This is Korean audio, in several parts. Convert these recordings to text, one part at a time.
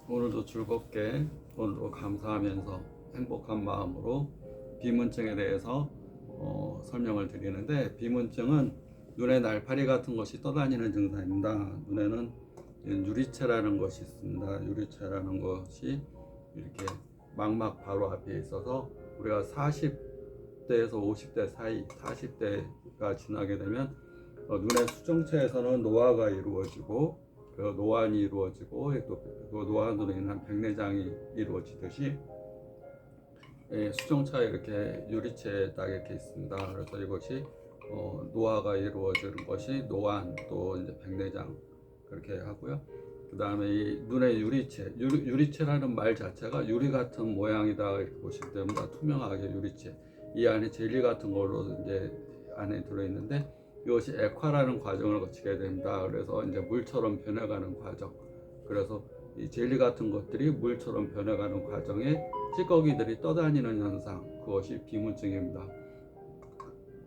오늘도 즐겁게, 오늘도 감사하면서 행복한 마음으로 비문증에 대해서 설명을 드리는데, 비문증은 눈에 날파리 같은 것이 떠다니는 증상입니다. 눈에는 유리체라는 것이 있습니다. 유리체라는 것이 이렇게 망막 바로 앞에 있어서 우리가 40대에서 50대 사이, 40대가 지나게 되면 눈의 수정체에서는 노화가 이루어지고, 그 노안이 이루어지고, 또 그 노안으로 인한 백내장이 이루어지듯이 수정차에 이렇게 유리체에 딱 이렇게 있습니다. 그래서 이것이 노화가 이루어지는 것이 노안, 또 이제 백내장 그렇게 하고요. 그 다음에 이 눈의 유리체, 유리체라는 말 자체가 유리 같은 모양이다 이렇게 보시면 됩니다. 투명하게 유리체. 이 안에 젤리 같은 걸로 이제 안에 들어있는데, 이것이 액화라는 과정을 거치게 됩니다. 그래서 이제 물처럼 변해가는 과정. 그래서 이 젤리 같은 것들이 물처럼 변해가는 과정에 찌꺼기들이 떠다니는 현상, 그것이 비문증입니다.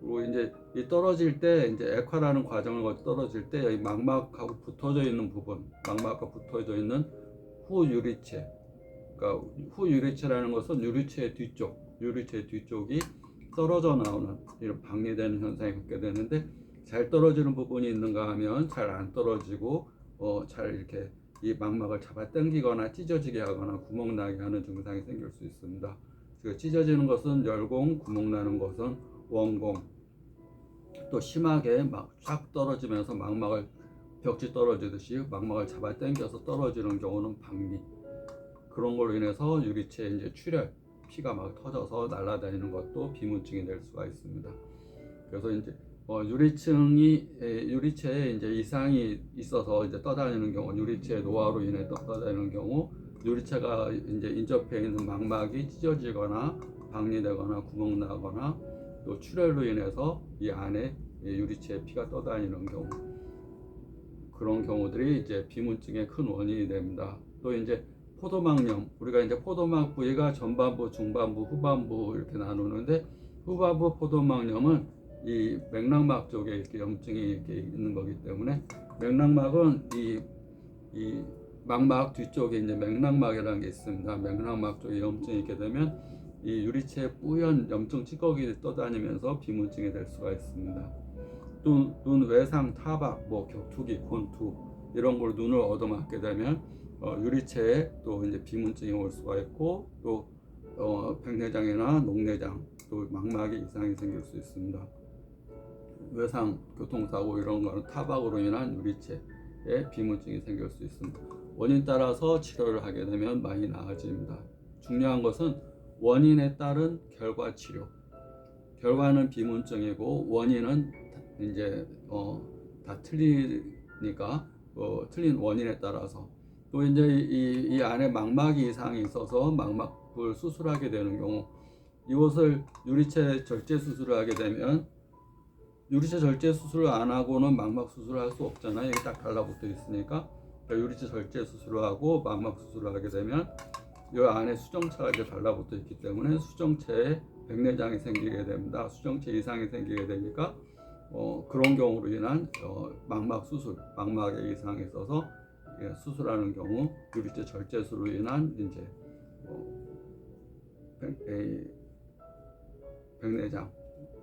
그리고 이제 이 떨어질 때, 이제 액화라는 과정을 거쳐 떨어질 때, 이 망막하고 붙어져 있는 부분, 망막과 붙어져 있는 후유리체, 그러니까 후유리체라는 것은 유리체 뒤쪽이 떨어져 나오는 이런 박리되는 현상이 있게 되는데, 잘 떨어지는 부분이 있는가 하면 잘 안 떨어지고 잘 이렇게 이 망막을 잡아 당기거나 찢어지게 하거나 구멍 나게 하는 증상이 생길 수 있습니다. 그 찢어지는 것은 열공, 구멍 나는 것은 원공. 또 심하게 막 쫙 떨어지면서 망막을 벽지 떨어지듯이 망막을 잡아 당겨서 떨어지는 경우는 박리. 그런 걸로 인해서 유리체에 이제 출혈, 피가 막 터져서 날아다니는 것도 비문증이 될 수가 있습니다. 그래서 이제 유리체에 이제 이상이 있어서 이제 떠다니는 경우, 유리체 노화로 인해 떠다니는 경우, 유리체가 이제 인접해 있는 망막이 찢어지거나 박리되거나 구멍 나거나 또 출혈로 인해서 이 안에 유리체에 피가 떠다니는 경우, 그런 경우들이 이제 비문증의 큰 원인이 됩니다. 또 이제 포도막염, 우리가 이제 포도막 부위가 전반부, 중반부, 후반부 이렇게 나누는데, 후반부 포도막염은 이 맥락막 쪽에 이렇게 염증이 이렇게 있는 거기 때문에, 맥락막은 이 망막 뒤쪽에 이제 맥락막이라는 게 있습니다. 맥락막 쪽에 염증이 있게 되면 이 유리체에 뿌연 염증 찌꺼기들이 떠다니면서 비문증이 될 수가 있습니다. 또 눈 외상 타박, 뭐 격투기, 권투 이런 걸 눈을 얻어맞게 되면 유리체에 또 이제 비문증이 올 수가 있고, 또 백내장이나 녹내장, 또 망막에 이상이 생길 수 있습니다. 외상, 교통사고 이런 거는 타박으로 인한 유리체에 비문증이 생길 수 있습니다. 원인 따라서 치료를 하게 되면 많이 나아집니다. 중요한 것은 원인에 따른 결과 치료. 결과는 비문증이고 원인은 이제 다 틀리니까 틀린 원인에 따라서, 또 이제 이 안에 망막이 이상이 있어서 망막을 수술하게 되는 경우, 이것을 유리체 절제 수술을 하게 되면, 유리체 절제 수술을 안 하고는 망막 수술을 할 수 없잖아요. 여기 딱 달라붙어 있으니까. 그러니까 유리체 절제 수술을 하고 망막 수술을 하게 되면 이 안에 수정체가 이제 달라붙어 있기 때문에 수정체에 백내장이 생기게 됩니다. 수정체 이상이 생기게 되니까 그런 경우로 인한 망막 수술, 망막에 이상이 있어서 수술하는 경우, 유리체 절제술로 인한 이제 백내장,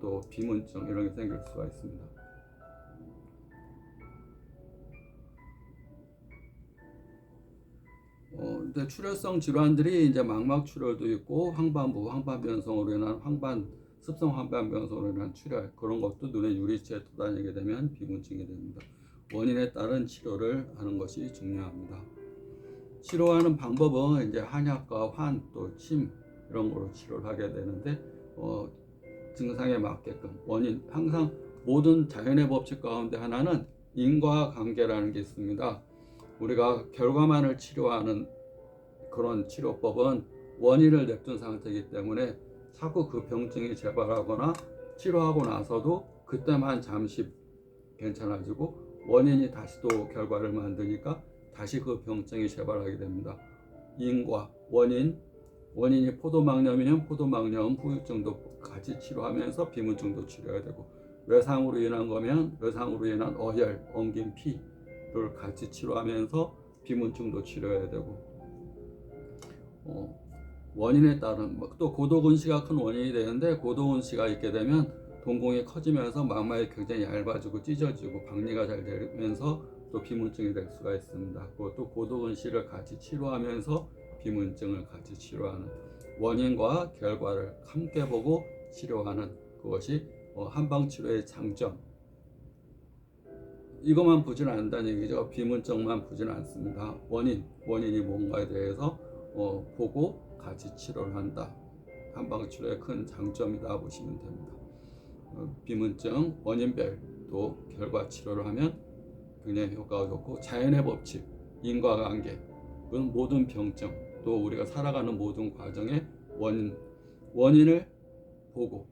또 비문증 이런 게 생길 수가 있습니다. 근데 출혈성 질환들이 이제 망막 출혈도 있고, 황반변성으로 인한 습성 황반변성으로 인한 출혈, 그런 것도 눈의 유리체에 떠다니게 되면 비문증이 됩니다. 원인에 따른 치료를 하는 것이 중요합니다. 치료하는 방법은 이제 한약과 환, 또 침 이런 거로 치료를 하게 되는데, 증상에 맞게끔 항상 모든 자연의 법칙 가운데 하나는 인과관계라는 게 있습니다. 우리가 결과만을 치료하는 그런 치료법은 원인을 냅둔 상태이기 때문에 자꾸 그 병증이 재발하거나, 치료하고 나서도 그때만 잠시 괜찮아지고 원인이 다시 또 결과를 만드니까 다시 그 병증이 재발하게 됩니다. 인과, 원인이 포도막염이면 포도막염 후유증도 같이 치료하면서 비문증도 치료해야 되고, 외상으로 인한 거면 외상으로 인한 어혈, 엉긴 피를 같이 치료하면서 비문증도 치료해야 되고, 원인에 따른 또 고도근시가 큰 원인이 되는데, 고도근시가 있게 되면 동공이 커지면서 망막이 굉장히 얇아지고 찢어지고 박리가 잘 되면서 또 비문증이 될 수가 있습니다. 또 고도근시를 같이 치료하면서 비문증을 같이 치료하는, 원인과 결과를 함께 보고 치료하는 그것이 한방치료의 장점. 이것만 보지는 않는다는 얘기죠. 비문증만 보지는 않습니다. 원인이 뭔가에 대해서 보고 같이 치료를 한다. 한방치료의 큰 장점이다 보시면 됩니다. 비문증 원인별 또 결과 치료를 하면 굉장히 효과가 좋고, 자연의 법칙, 인과관계, 그건 모든 병증, 또 우리가 살아가는 모든 과정의 원인을 보고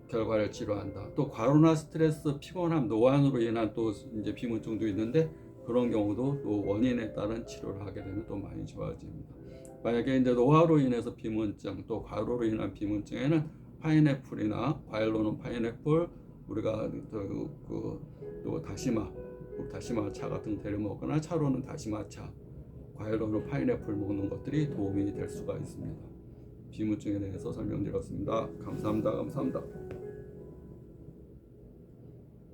결과를 치료한다. 또 과로나 스트레스, 피곤함, 노안으로 인한 또 이제 비문증도 있는데, 그런 경우도 또 원인에 따른 치료를 하게 되면 또 많이 좋아집니다. 만약에 이제 노화로 인해서 비문증, 또 과로로 인한 비문증에는 파인애플이나, 과일로는 파인애플, 우리가 또 다시마 차 같은 거 데려 먹거나, 차로는 다시마차, 과일로는 파인애플 먹는 것들이 도움이 될 수가 있습니다. 비문증에 대해서 설명드렸습니다. 감사합니다.